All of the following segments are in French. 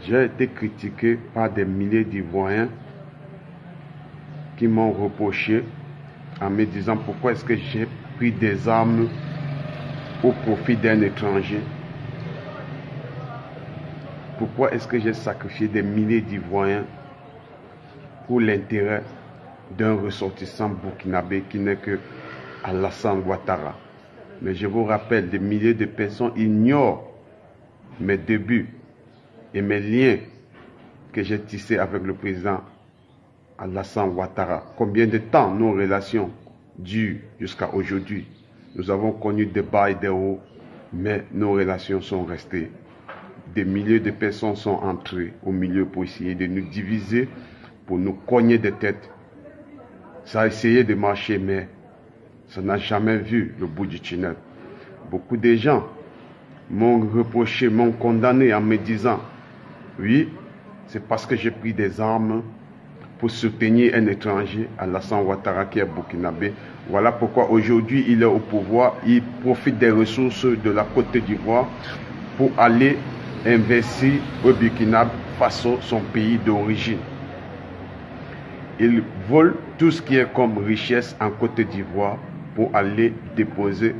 J'ai été critiqué par des milliers d'Ivoiriens qui m'ont reproché en me disant pourquoi est-ce que j'ai pris des armes au profit d'un étranger. Pourquoi est-ce que j'ai sacrifié des milliers d'Ivoiriens pour l'intérêt d'un ressortissant burkinabé qui n'est que Alassane Ouattara. Mais je vous rappelle, des milliers de personnes ignorent mes débuts et mes liens que j'ai tissés avec le président Alassane Ouattara. Combien de temps nos relations durent jusqu'à aujourd'hui. Nous avons connu des bas et des hauts, mais nos relations sont restées. Des milliers de personnes sont entrées au milieu pour essayer de nous diviser, pour nous cogner des têtes. Ça a essayé de marcher, mais ça n'a jamais vu le bout du tunnel. Beaucoup de gens m'ont reproché, m'ont condamné en me disant « Oui, c'est parce que j'ai pris des armes pour soutenir un étranger, Alassane Ouattara, qui est burkinabé. Voilà pourquoi aujourd'hui il est au pouvoir, il profite des ressources de la Côte d'Ivoire pour aller investir au Burkina Faso, son pays d'origine. Il vole tout ce qui est comme richesse en Côte d'Ivoire pour aller déposer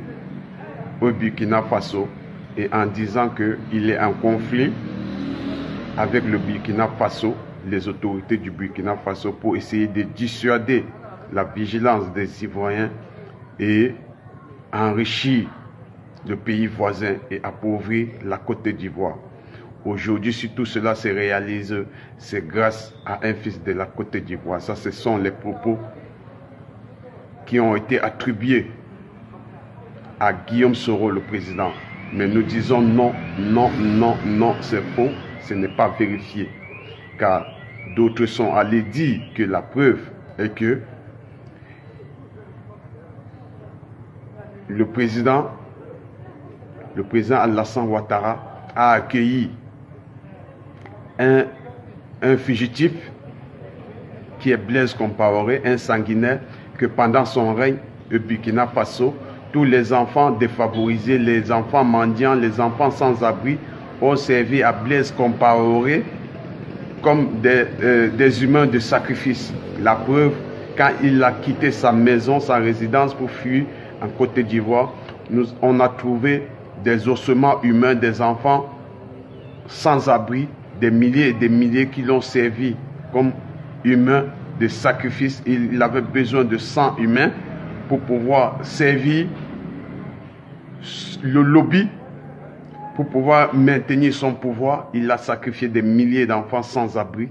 au Burkina Faso et en disant qu'il est en conflit avec le Burkina Faso, les autorités du Burkina Faso, pour essayer de dissuader la vigilance des Ivoiriens et enrichir le pays voisin et appauvrir la Côte d'Ivoire. Aujourd'hui, si tout cela se réalise, c'est grâce à un fils de la Côte d'Ivoire. Ça, ce sont les propos qui ont été attribués à Guillaume Soro, le président. Mais nous disons non, non, non, non, c'est faux, ce n'est pas vérifié. Car d'autres sont allés dire que la preuve est que le président Alassane Ouattara a accueilli un fugitif qui est Blaise Compaoré, un sanguinaire, que pendant son règne au Burkina Faso, tous les enfants défavorisés, les enfants mendiants, les enfants sans abri ont servi à Blaise Compaoré comme des humains de sacrifice. La preuve, quand il a quitté sa maison, sa résidence pour fuir en Côte d'Ivoire, on a trouvé des ossements humains, des enfants sans abri, des milliers et des milliers qui l'ont servi comme humains de sacrifice. Il avait besoin de sang humain pour pouvoir servir le lobby, pour pouvoir maintenir son pouvoir. Il a sacrifié des milliers d'enfants sans abri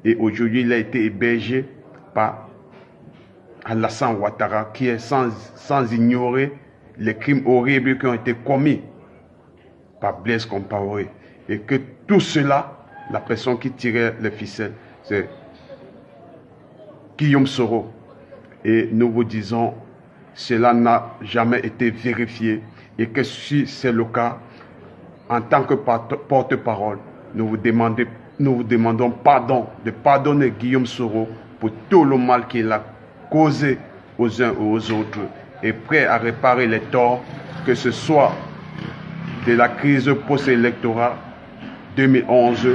et aujourd'hui il a été hébergé par Alassane Ouattara, qui est sans ignorer les crimes horribles qui ont été commis par Blaise Compaoré. Et que tout cela, la personne qui tirait les ficelles, c'est Guillaume Soro. Et nous vous disons, cela n'a jamais été vérifié. Et que si c'est le cas, en tant que porte-parole, nous vous demandons pardon, de pardonner Guillaume Soro pour tout le mal qu'il a causé aux uns ou aux autres, et prêt à réparer les torts, que ce soit de la crise post-électorale 2011,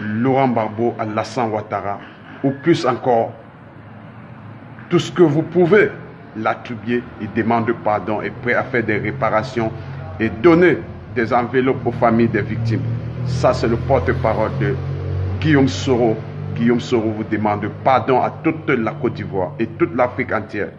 Laurent Gbagbo, Alassane Ouattara, ou plus encore, tout ce que vous pouvez l'attribuer. Il demande pardon, et prêt à faire des réparations et donner des enveloppes aux familles des victimes. Ça, c'est le porte-parole de Guillaume Soro. Guillaume Soro vous demande pardon à toute la Côte d'Ivoire et toute l'Afrique entière.